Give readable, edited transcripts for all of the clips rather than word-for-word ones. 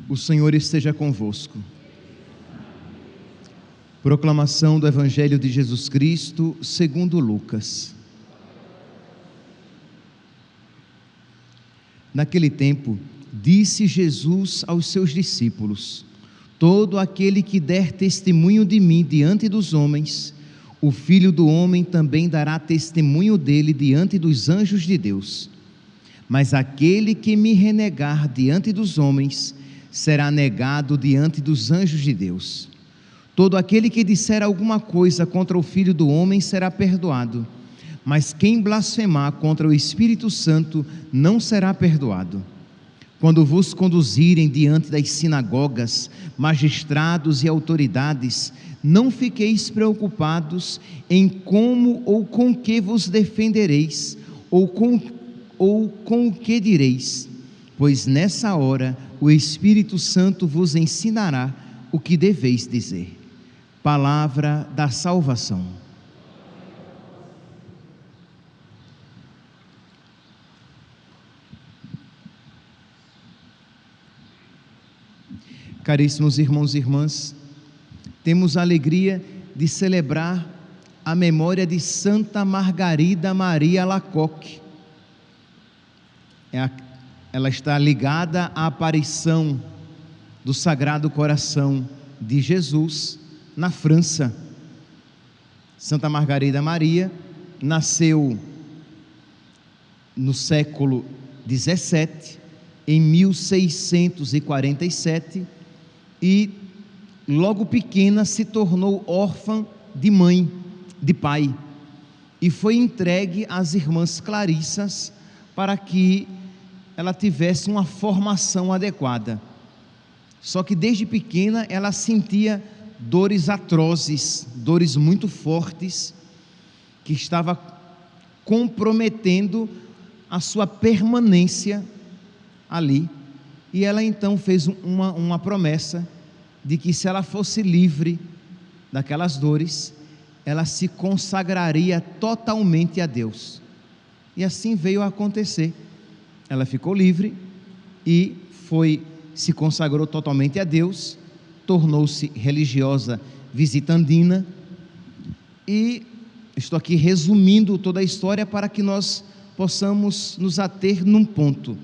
O Senhor esteja convosco. Proclamação do Evangelho de Jesus Cristo segundo Lucas. Naquele tempo, disse Jesus aos seus discípulos: todo aquele que der testemunho de mim diante dos homens, o Filho do Homem também dará testemunho dele diante dos anjos de Deus. Mas aquele que me renegar diante dos homens, será negado diante dos anjos de Deus. Todo aquele que disser alguma coisa contra o Filho do Homem será perdoado, mas quem blasfemar contra o Espírito Santo não será perdoado. Quando vos conduzirem diante das sinagogas, magistrados e autoridades, não fiqueis preocupados em como ou com que vos defendereis, ou com o que direis, pois nessa hora o Espírito Santo vos ensinará o que deveis dizer. Palavra da salvação. Caríssimos irmãos e irmãs, temos a alegria de celebrar a memória de Santa Margarida Maria Alacoque. Ela está ligada à aparição do Sagrado Coração de Jesus na França. Santa Margarida Maria nasceu no século XVII, em 1647, e logo pequena se tornou órfã de mãe, de pai, e foi entregue às irmãs Clarissas para que ela tivesse uma formação adequada. Só que desde pequena ela sentia dores atrozes, dores muito fortes, que estava comprometendo a sua permanência ali. E ela então fez uma promessa de que, se ela fosse livre daquelas dores, ela se consagraria totalmente a Deus. E assim veio a acontecer. Ela ficou livre e se consagrou totalmente a Deus, tornou-se religiosa visitandina, e estou aqui resumindo toda a história para que nós possamos nos ater num ponto.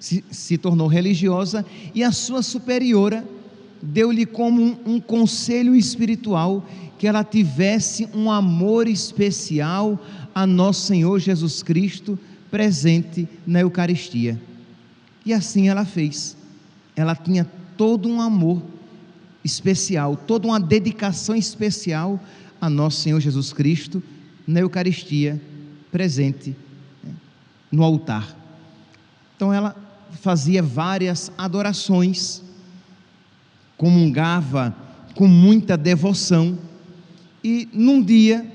Se tornou religiosa, e a sua superiora deu-lhe como um conselho espiritual que ela tivesse um amor especial a nosso Senhor Jesus Cristo presente na Eucaristia. E assim ela fez. Ela tinha todo um amor especial, toda uma dedicação especial a nosso Senhor Jesus Cristo na Eucaristia presente no altar. Então ela fazia várias adorações, comungava com muita devoção, e num dia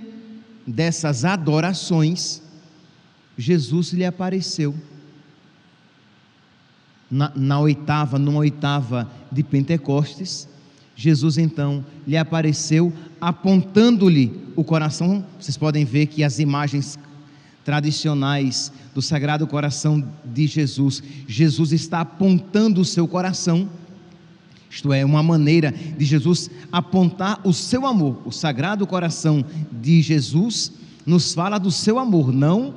dessas adorações, Jesus lhe apareceu numa oitava de Pentecostes. Jesus então lhe apareceu apontando-lhe o coração. Vocês podem ver que as imagens tradicionais do Sagrado Coração de Jesus, Jesus está apontando o seu coração. Isto é, uma maneira de Jesus apontar o seu amor. O Sagrado Coração de Jesus nos fala do seu amor, não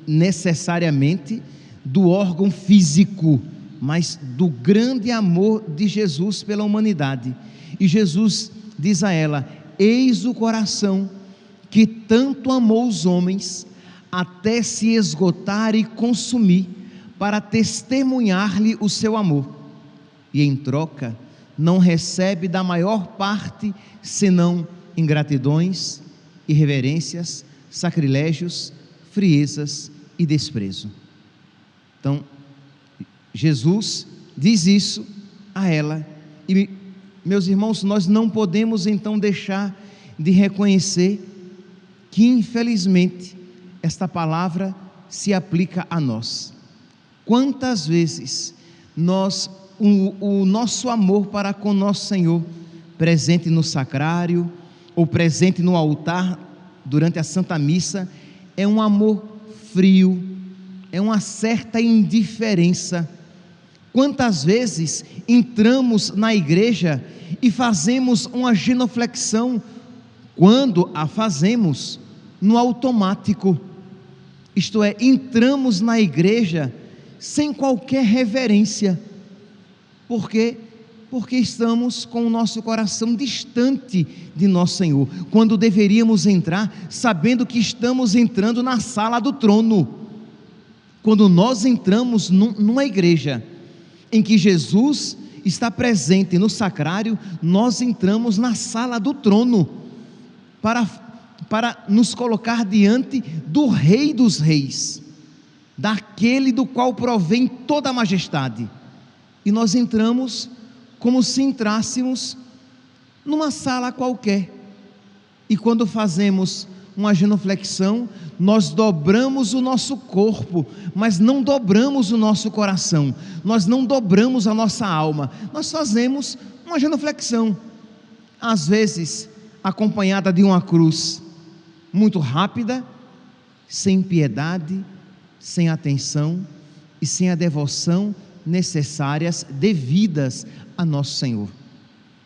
necessariamente do órgão físico, mas do grande amor de Jesus pela humanidade. E Jesus diz a ela: eis o coração que tanto amou os homens, até se esgotar e consumir, para testemunhar-lhe o seu amor, e em troca não recebe da maior parte senão ingratidões, irreverências, sacrilégios, friezas e desprezo. Então, Jesus diz isso a ela. E, meus irmãos, nós não podemos então deixar de reconhecer que, infelizmente, esta palavra se aplica a nós. Quantas vezes o nosso amor para com nosso Senhor, presente no sacrário ou presente no altar durante a Santa Missa, é um amor frio, é uma certa indiferença Quantas vezes entramos na igreja e fazemos uma genuflexão, quando a fazemos no automático, isto é, entramos na igreja sem qualquer reverência. Por quê? Porque estamos com o nosso coração distante de nosso Senhor, quando deveríamos entrar sabendo que estamos entrando na sala do trono. Quando nós entramos numa igreja em que Jesus está presente no sacrário, nós entramos na sala do trono, para nos colocar diante do Rei dos Reis, daquele do qual provém toda a majestade, e nós entramos como se entrássemos numa sala qualquer. E quando fazemos uma genuflexão, nós dobramos o nosso corpo, mas não dobramos o nosso coração, nós não dobramos a nossa alma, nós fazemos uma genuflexão, às vezes acompanhada de uma cruz, muito rápida, sem piedade, sem atenção e sem a devoção necessárias, devidas a nosso Senhor.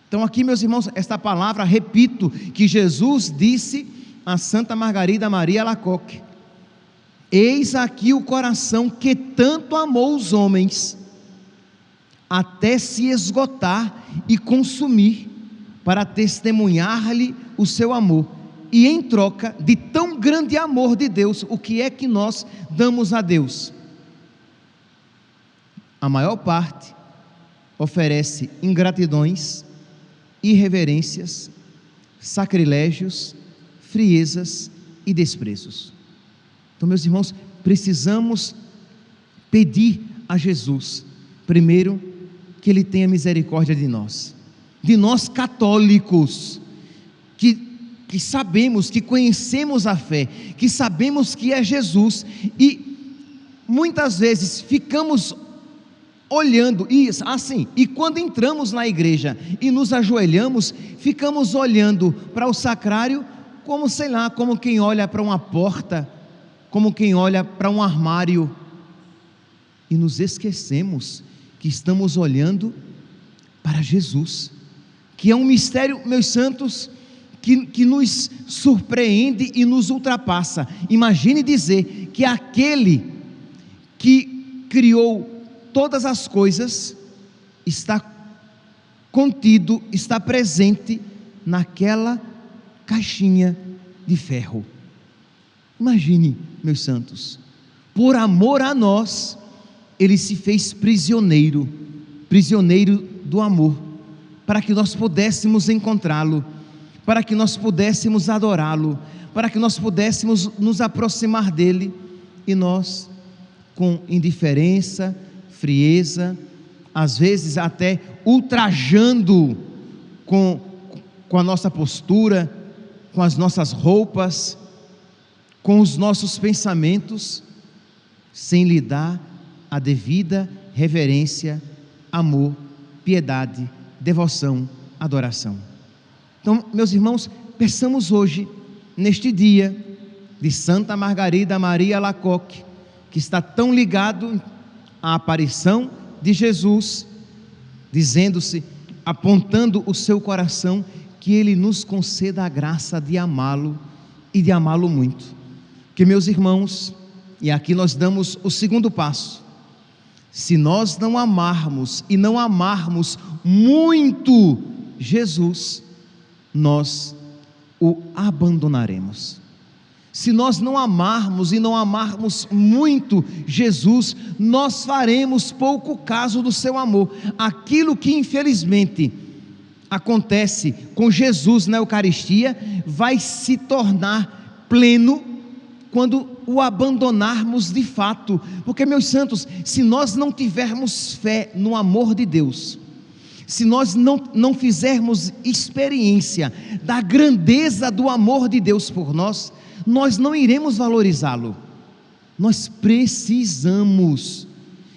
Então aqui, meus irmãos, esta palavra, repito, que Jesus disse a Santa Margarida Maria Alacoque: eis aqui o coração que tanto amou os homens, até se esgotar e consumir, para testemunhar-lhe o seu amor. E em troca de tão grande amor de Deus, o que é que nós damos a Deus? A maior parte oferece ingratidões, irreverências, sacrilégios, friezas e desprezos. Então, meus irmãos, precisamos pedir a Jesus, primeiro, que Ele tenha misericórdia de nós católicos, que sabemos, que conhecemos a fé, que sabemos que é Jesus, e muitas vezes ficamos olhando, e quando entramos na igreja e nos ajoelhamos, ficamos olhando para o sacrário como, sei lá, como quem olha para uma porta, como quem olha para um armário, e nos esquecemos que estamos olhando para Jesus, que é um mistério, meus santos, que nos surpreende e nos ultrapassa. Imagine dizer que aquele que criou todas as coisas está contido, está presente naquela caixinha de ferro. Imagine, meus santos, por amor a nós, Ele se fez prisioneiro do amor, para que nós pudéssemos encontrá-lo, para que nós pudéssemos adorá-lo, para que nós pudéssemos nos aproximar dEle, e nós, com indiferença, frieza, às vezes até ultrajando com a nossa postura, com as nossas roupas, com os nossos pensamentos, sem lhe dar a devida reverência, amor, piedade, devoção, adoração. Então, meus irmãos, peçamos hoje, neste dia de Santa Margarida Maria Alacoque, que está tão ligado à aparição de Jesus, dizendo-se, apontando o seu coração, que Ele nos conceda a graça de amá-lo e de amá-lo muito. Que, meus irmãos, e aqui nós damos o segundo passo, se nós não amarmos e não amarmos muito Jesus, nós o abandonaremos. Se nós não amarmos e não amarmos muito Jesus, nós faremos pouco caso do seu amor. Aquilo que infelizmente acontece com Jesus na Eucaristia, vai se tornar pleno quando o abandonarmos de fato. Porque, meus santos, se nós não tivermos fé no amor de Deus, se nós não fizermos experiência da grandeza do amor de Deus por nós, nós não iremos valorizá-lo. Nós precisamos.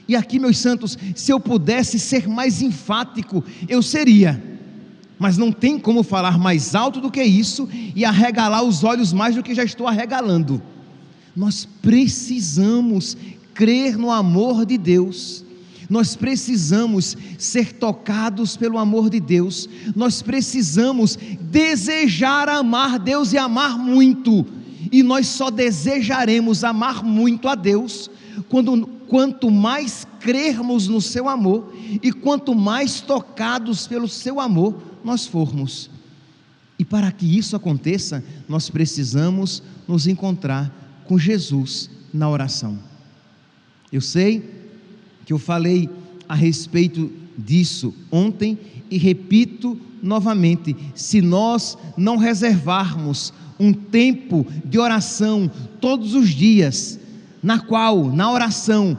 E aqui, meus santos, se eu pudesse ser mais enfático, eu seria, mas não tem como falar mais alto do que isso e arregalar os olhos mais do que já estou arregalando. Nós precisamos crer no amor de Deus. Nós precisamos ser tocados pelo amor de Deus. Nós precisamos desejar amar Deus e amar muito. E nós só desejaremos amar muito a Deus quanto mais crermos no seu amor e quanto mais tocados pelo seu amor nós formos. E para que isso aconteça, nós precisamos nos encontrar com Jesus na oração. Eu sei que eu falei a respeito disso ontem e repito novamente: se nós não reservarmos um tempo de oração todos os dias, na oração,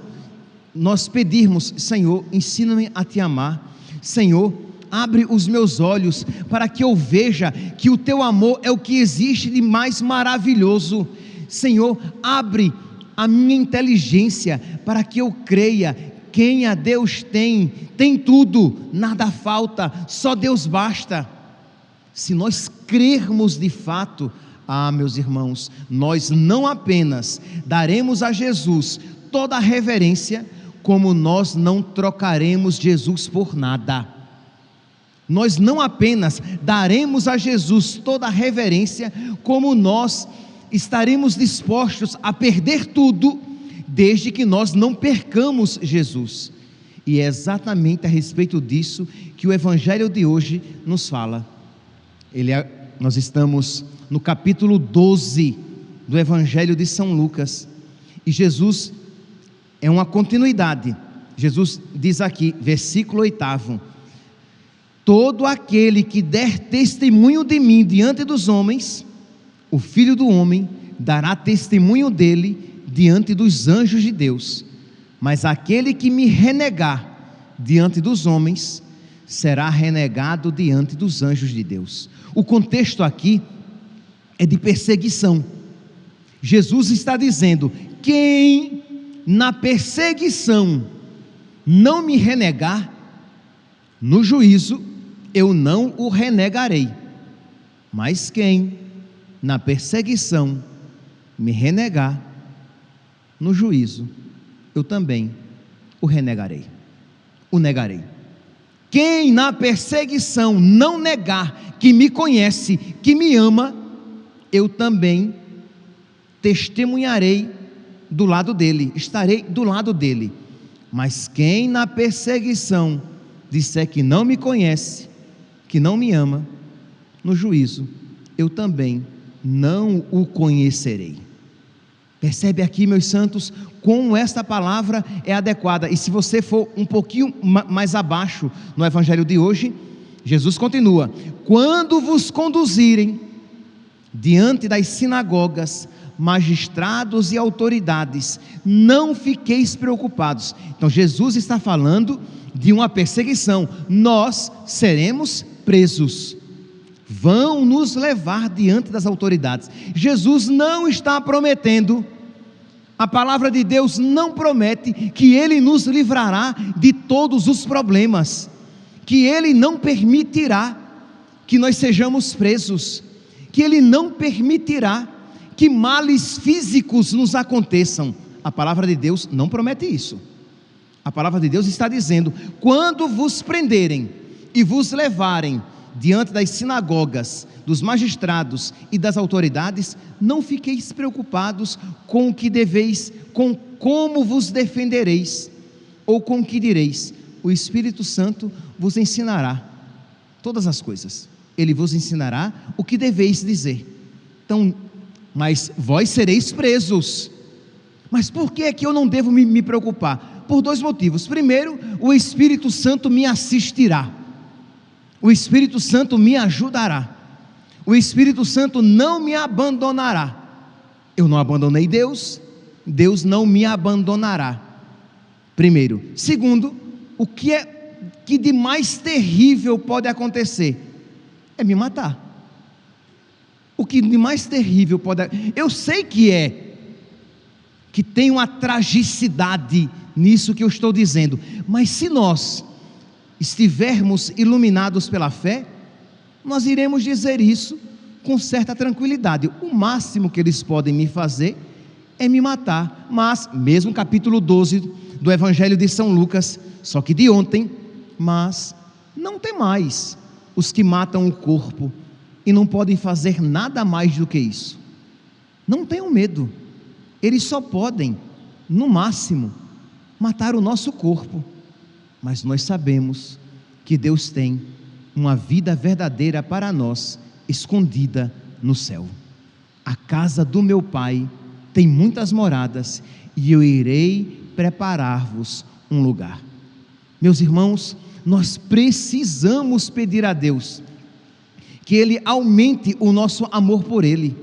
nós pedirmos: Senhor, ensina-me a te amar. Senhor, abre os meus olhos para que eu veja que o teu amor é o que existe de mais maravilhoso. Senhor, abre a minha inteligência para que eu creia: quem a Deus tem tudo, nada falta, só Deus basta. Se nós crermos de fato, meus irmãos, nós não apenas daremos a Jesus toda a reverência, como nós não trocaremos Jesus por nada. Nós não apenas daremos a Jesus toda a reverência, como nós estaremos dispostos a perder tudo, desde que nós não percamos Jesus. E é exatamente a respeito disso que o Evangelho de hoje nos fala. Nós estamos no capítulo 12 do Evangelho de São Lucas, e Jesus é uma continuidade. Jesus diz aqui, versículo 8: todo aquele que der testemunho de mim diante dos homens, o Filho do Homem dará testemunho dele diante dos anjos de Deus. Mas aquele que me renegar diante dos homens, será renegado diante dos anjos de Deus. O contexto aqui é de perseguição. Jesus está dizendo: quem na perseguição não me renegar, no juízo eu não o renegarei. Mas quem na perseguição me renegar, no juízo eu também o renegarei, o negarei. Quem na perseguição não negar que me conhece, que me ama, eu também testemunharei do lado dele, estarei do lado dele. Mas quem na perseguição disser que não me conhece, que não me ama, no juízo eu também não o conhecerei. Percebe aqui, meus santos, como esta palavra é adequada. E se você for um pouquinho mais abaixo no Evangelho de hoje, Jesus continua: quando vos conduzirem diante das sinagogas, magistrados e autoridades, não fiqueis preocupados. Então Jesus está falando de uma perseguição. Nós seremos presos, vão nos levar diante das autoridades. Jesus não está prometendo, a palavra de Deus não promete que Ele nos livrará de todos os problemas, que Ele não permitirá que nós sejamos presos, que Ele não permitirá que males físicos nos aconteçam. A palavra de Deus não promete isso. A palavra de Deus está dizendo: quando vos prenderem e vos levarem diante das sinagogas, dos magistrados e das autoridades, não fiqueis preocupados com o que deveis, com como vos defendereis, ou com o que direis. O Espírito Santo vos ensinará todas as coisas. Ele vos ensinará o que deveis dizer. Então, mas vós sereis presos. Mas por que é que eu não devo me preocupar? Por dois motivos. Primeiro, o Espírito Santo me assistirá. O Espírito Santo me ajudará. O Espírito Santo não me abandonará. Eu não abandonei Deus, Deus não me abandonará. Primeiro. Segundo, o que é que de mais terrível pode acontecer? É me matar. O que de mais terrível pode... Eu sei que tem uma tragicidade nisso que eu estou dizendo, mas se nós estivermos iluminados pela fé, nós iremos dizer isso com certa tranquilidade. O máximo que eles podem me fazer é me matar. Mas, mesmo capítulo 12 do Evangelho de São Lucas, só que de ontem. Mas não temais os que matam o corpo e não podem fazer nada mais do que isso. Não tenham medo, eles só podem, no máximo, matar o nosso corpo, mas nós sabemos que Deus tem uma vida verdadeira para nós, escondida no céu. A casa do meu Pai tem muitas moradas, e eu irei preparar-vos um lugar. Meus irmãos, nós precisamos pedir a Deus que Ele aumente o nosso amor por Ele.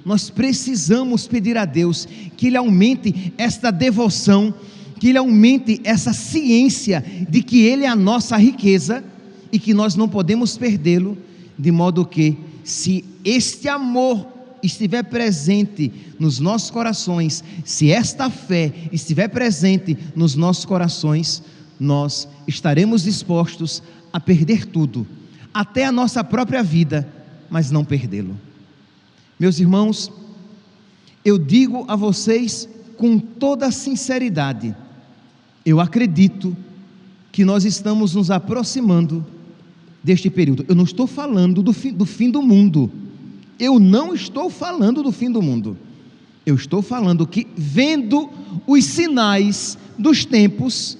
Nós precisamos pedir a Deus que Ele aumente esta devoção, que Ele aumente essa ciência de que Ele é a nossa riqueza e que nós não podemos perdê-lo, de modo que, se este amor estiver presente nos nossos corações, se esta fé estiver presente nos nossos corações, nós estaremos dispostos a perder tudo, até a nossa própria vida, mas não perdê-lo. Meus irmãos, eu digo a vocês com toda sinceridade, eu acredito que nós estamos nos aproximando deste período. Eu não estou falando do fim do mundo. Eu não estou falando do fim do mundo. Eu estou falando que, vendo os sinais dos tempos,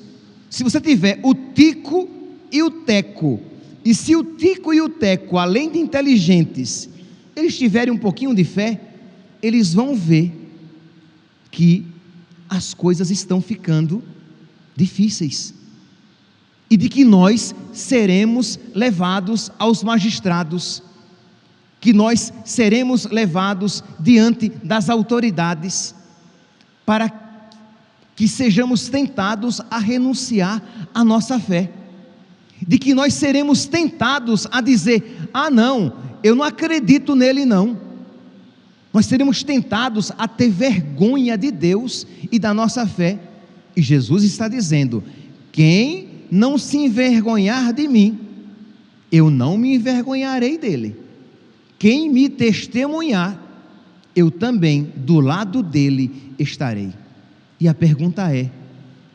se você tiver o tico e o teco, e se o tico e o teco, além de inteligentes, eles tiverem um pouquinho de fé, eles vão ver que as coisas estão ficando difíceis, e de que nós seremos levados aos magistrados, que nós seremos levados diante das autoridades, para que sejamos tentados a renunciar à nossa fé, de que nós seremos tentados a dizer: ah não, eu não acredito nele não. Nós seremos tentados a ter vergonha de Deus e da nossa fé, e Jesus está dizendo: quem não se envergonhar de mim, eu não me envergonharei dele. Quem me testemunhar, eu também do lado dele estarei. E a pergunta é: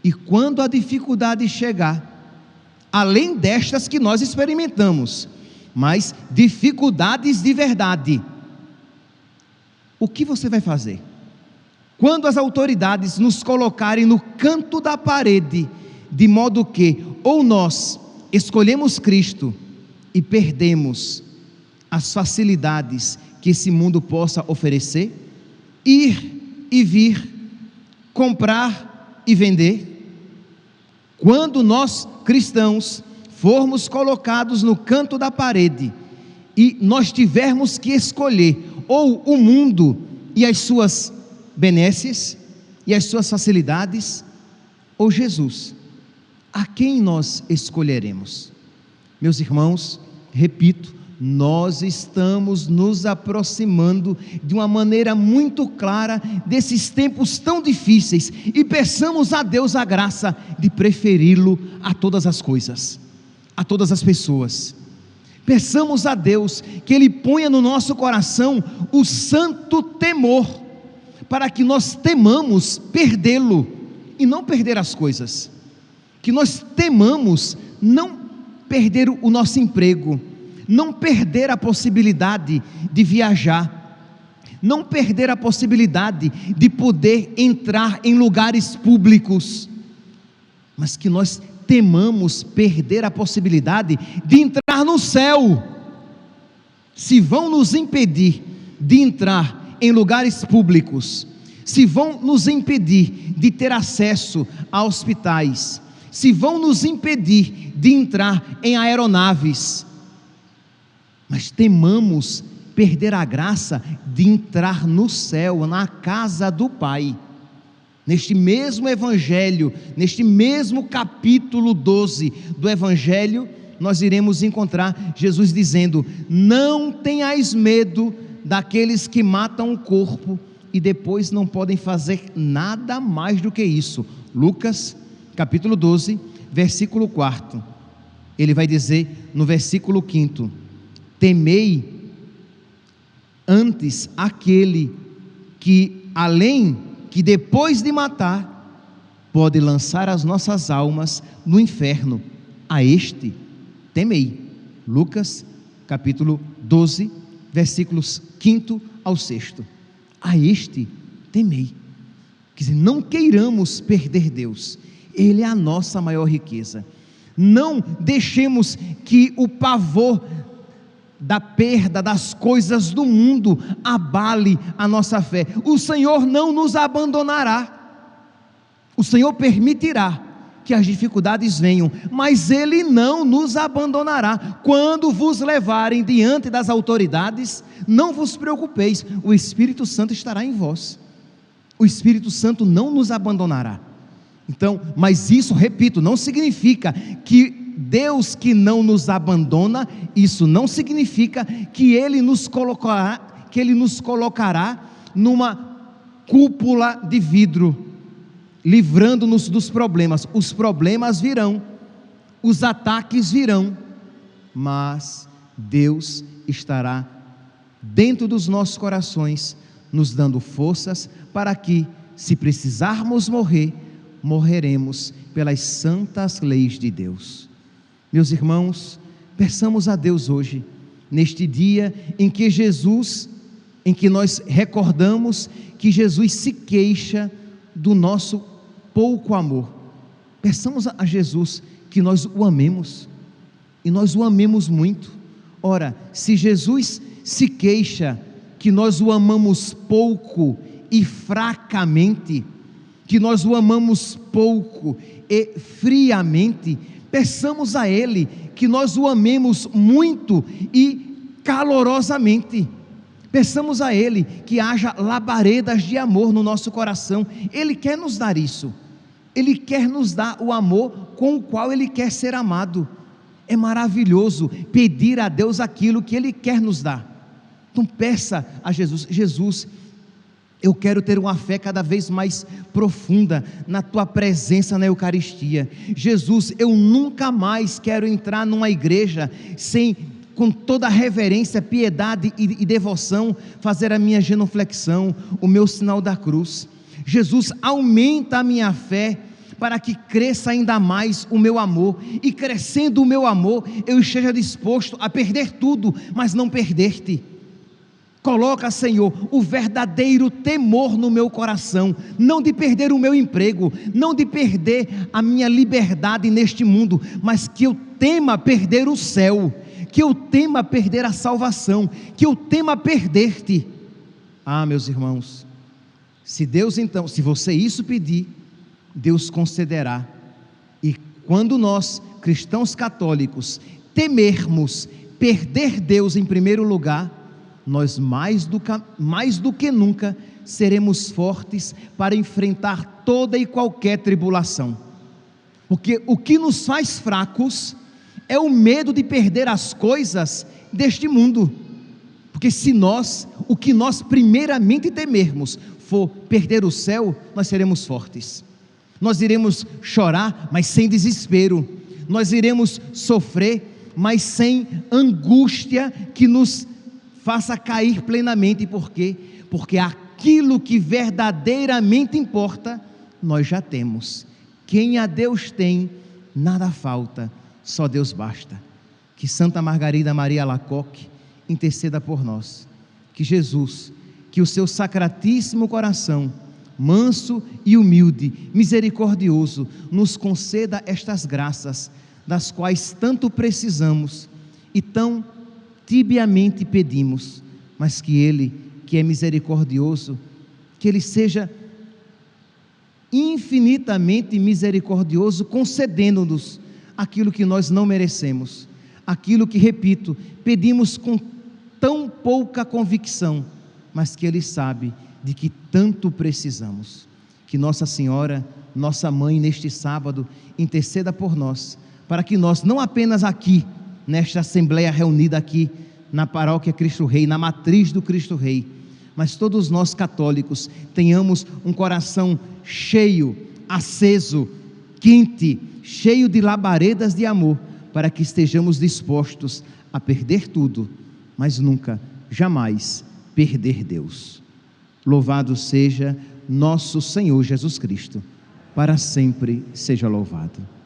e quando a dificuldade chegar, além destas que nós experimentamos, mas dificuldades de verdade, o que você vai fazer? Quando as autoridades nos colocarem no canto da parede, de modo que ou nós escolhemos Cristo e perdemos as facilidades que esse mundo possa oferecer, ir e vir, comprar e vender. Quando nós cristãos formos colocados no canto da parede e nós tivermos que escolher ou o mundo e as suas benesses e as suas facilidades, ou Jesus, a quem nós escolheremos? Meus irmãos, repito, nós estamos nos aproximando de uma maneira muito clara desses tempos tão difíceis, e peçamos a Deus a graça de preferi-lo a todas as coisas, a todas as pessoas. Peçamos a Deus que Ele ponha no nosso coração o santo temor, para que nós temamos perdê-lo e não perder as coisas, que nós temamos não perder o nosso emprego, não perder a possibilidade de viajar, não perder a possibilidade de poder entrar em lugares públicos, mas que nós temamos perder a possibilidade de entrar no céu. Se vão nos impedir de entrar em lugares públicos, se vão nos impedir de ter acesso a hospitais, se vão nos impedir de entrar em aeronaves, mas temamos perder a graça de entrar no céu, na casa do Pai. Neste mesmo Evangelho, neste mesmo capítulo 12 do Evangelho, nós iremos encontrar Jesus dizendo: não tenhais medo daqueles que matam o corpo e depois não podem fazer nada mais do que isso. Lucas capítulo 12, versículo 4, ele vai dizer no versículo 5: temei antes aquele que, além que depois de matar, pode lançar as nossas almas no inferno. A este temei. Lucas, capítulo 12, versículos 5 ao 6. A este temei. Quer dizer, não queiramos perder Deus. Ele é a nossa maior riqueza. Não deixemos que o pavor da perda das coisas do mundo abale a nossa fé. O Senhor não nos abandonará. O Senhor permitirá que as dificuldades venham, mas Ele não nos abandonará. Quando vos levarem diante das autoridades, não vos preocupeis, o Espírito Santo estará em vós. O Espírito Santo não nos abandonará. Então, mas isso, repito, não significa que Deus que não nos abandona, isso não significa que Ele nos colocará numa cúpula de vidro, livrando-nos dos problemas. Os problemas virão, os ataques virão, mas Deus estará dentro dos nossos corações, nos dando forças para que, se precisarmos morrer, morreremos pelas santas leis de Deus. Meus irmãos, peçamos a Deus hoje, neste dia em que nós recordamos que Jesus se queixa do nosso pouco amor. Peçamos a Jesus que nós o amemos, e nós o amemos muito. Ora, se Jesus se queixa que nós o amamos pouco e fracamente, que nós o amamos pouco e friamente, peçamos a Ele que nós o amemos muito e calorosamente. Peçamos a Ele que haja labaredas de amor no nosso coração. Ele quer nos dar isso. Ele quer nos dar o amor com o qual Ele quer ser amado. É maravilhoso pedir a Deus aquilo que Ele quer nos dar. Então peça a Jesus: Jesus, eu quero ter uma fé cada vez mais profunda na Tua presença na Eucaristia. Jesus, eu nunca mais quero entrar numa igreja sem, com toda a reverência, piedade e devoção, fazer a minha genuflexão, o meu sinal da cruz. Jesus, aumenta a minha fé, para que cresça ainda mais o meu amor, e crescendo o meu amor, eu esteja disposto a perder tudo, mas não perder-te. Coloca, Senhor, o verdadeiro temor no meu coração, não de perder o meu emprego, não de perder a minha liberdade neste mundo, mas que eu tema perder o céu, que eu tema perder a salvação, que eu tema perder-te. Ah, meus irmãos, se Deus então, se você isso pedir, Deus concederá. E quando nós, cristãos católicos, temermos perder Deus em primeiro lugar, nós mais do que nunca seremos fortes para enfrentar toda e qualquer tribulação, porque o que nos faz fracos é o medo de perder as coisas deste mundo. Porque se o que nós primeiramente temermos for perder o céu, nós seremos fortes. Nós iremos chorar, mas sem desespero. Nós iremos sofrer, mas sem angústia que nos faça cair plenamente. Por quê? Porque aquilo que verdadeiramente importa, nós já temos. Quem a Deus tem, nada falta, só Deus basta. Que Santa Margarida Maria Alacoque interceda por nós. Que Jesus, que o seu sacratíssimo coração, manso e humilde, misericordioso, nos conceda estas graças, das quais tanto precisamos e tão tibiamente pedimos, mas que Ele, que é misericordioso, que Ele seja infinitamente misericordioso, concedendo-nos aquilo que nós não merecemos, aquilo que, repito, pedimos com tão pouca convicção, mas que Ele sabe de que tanto precisamos. Que Nossa Senhora, nossa Mãe, neste sábado, interceda por nós, para que nós, não apenas aqui, nesta assembleia reunida aqui, na paróquia Cristo Rei, na matriz do Cristo Rei, mas todos nós católicos tenhamos um coração cheio, aceso, quente, cheio de labaredas de amor, para que estejamos dispostos a perder tudo, mas nunca, jamais perder Deus. Louvado seja nosso Senhor Jesus Cristo, para sempre seja louvado.